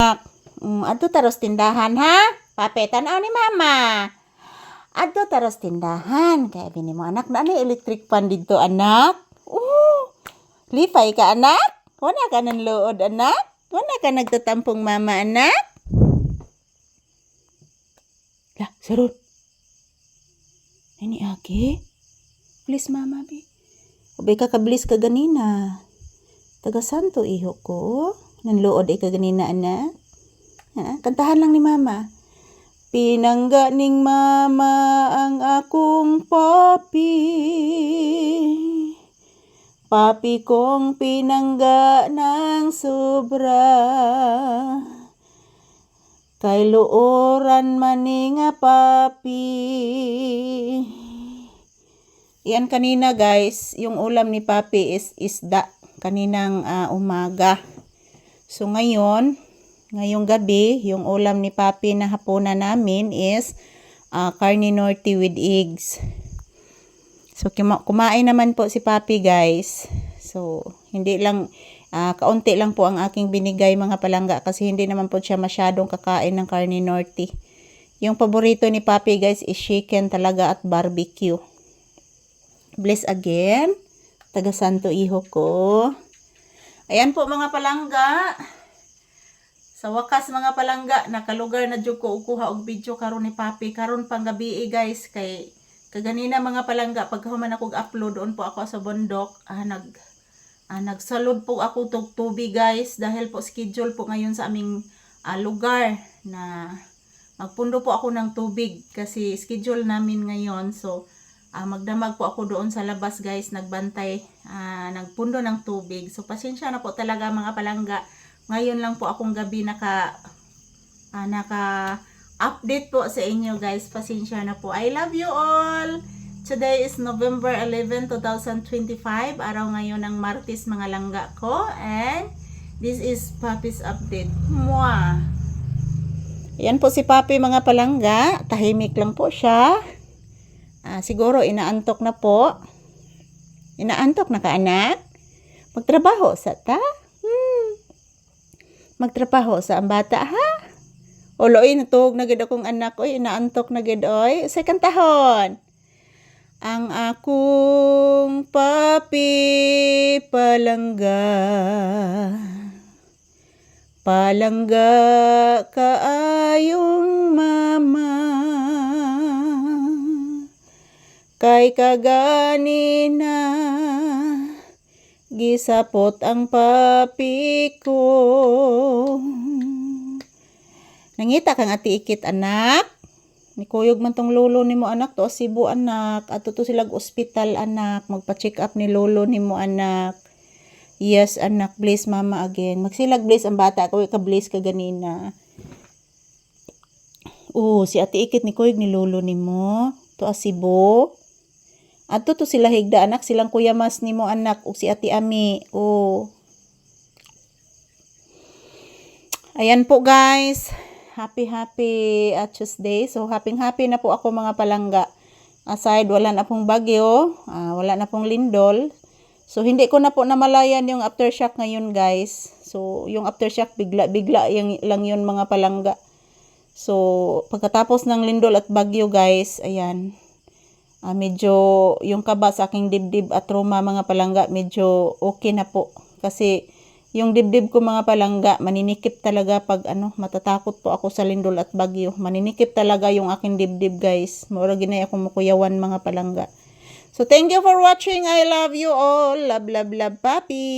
Adto taros tindahan ha. Pape, tanaw ni mama. Adto taros tindahan. Kaya bini mo anak na ni electric fan dito anak. Lipay ka anak? Wala ka ng lood anak? Wala ka nagtatampong mama anak? Lah, sarod. Ini agi. Please mama bi. Ubay ka kablis ka ganina. Taga santo iho ko. Nanlood ay ka ganina anak. Kantahan lang ni mama. Pinangga ning mama ang akong papi. Papi kong pinangga ng sobra. Kay luoran maninga papi. Yan kanina guys, yung ulam ni papi is isda. Kaninang umaga. So ngayong gabi, yung ulam ni papi na hapunan namin is carne norte with eggs. So kumain naman po si papi guys. So hindi lang, kaunti lang po ang aking binigay mga palangga kasi hindi naman po siya masyadong kakain ng carne norte. Yung paborito ni papi guys is chicken talaga at barbecue. Bless again. Taga Santo Iho ko. Ayan po mga palangga. Sa wakas mga palangga, nakalugar na dyan ko ukuha og video karon ni papi. Karon pang gabi guys. Kay kaganina mga palangga, pagkahuman ako upload doon po ako sa bundok. Nagsalod po ako tubig guys. Dahil po schedule po ngayon sa aming lugar na magpundo po ako ng tubig. Kasi schedule namin ngayon. So, magdamag po ako doon sa labas guys, nagbantay, nagpundo ng tubig. So pasensya na po talaga mga palangga. Ngayon lang po akong gabi naka-update po sa inyo guys. Pasensya na po. I love you all. Today is November 11, 2025. Araw ngayon ng Martes mga langga ko. And this is Papi's update. Mwah! Yan po si Papi mga palangga. Tahimik lang po siya. Siguro inaantok na po. Inaantok na ka anak? Magtrabaho sa ta? Magtrabaho sa ang bata ha? Oloy, natug na gid akong anak. Oy, inaantok na gid oy. Sa kantahon. Ang akong papi palangga. Palangga kaayong mama. Kay kaganina gisapot ang papi ko. Nangita kang ati ikit anak. Nikuyog man tong lolo nimo anak to Cebu anak. Ato to silag ospital anak. Magpa-check up ni lolo nimo anak. Yes anak, bless mama again. Magsilag bless ang bata ko ka bless ka ganina. Si ati ikit ni kuyog ni lolo nimo to Cebu. Ato to sila higda anak, silang kuya mas nimo anak ug si ati ami. Ayan po guys. Happy Tuesday. So happy na po ako mga palangga. Aside wala na pong bagyo, wala na pong lindol. So hindi ko na po namalayan yung aftershock ngayon guys. So yung aftershock bigla lang yun mga palangga. So pagkatapos ng lindol at bagyo guys, ayan. Medyo yung kaba sa aking dibdib at trauma mga palangga medyo okay na po. Kasi yung dibdib ko mga palangga maninikip talaga pag matatakot po ako sa lindol at bagyo. Maninikip talaga yung aking dibdib guys. Mura ginay akong makuyawan mga palangga. So thank you for watching. I love you all. Love, love, love, papi.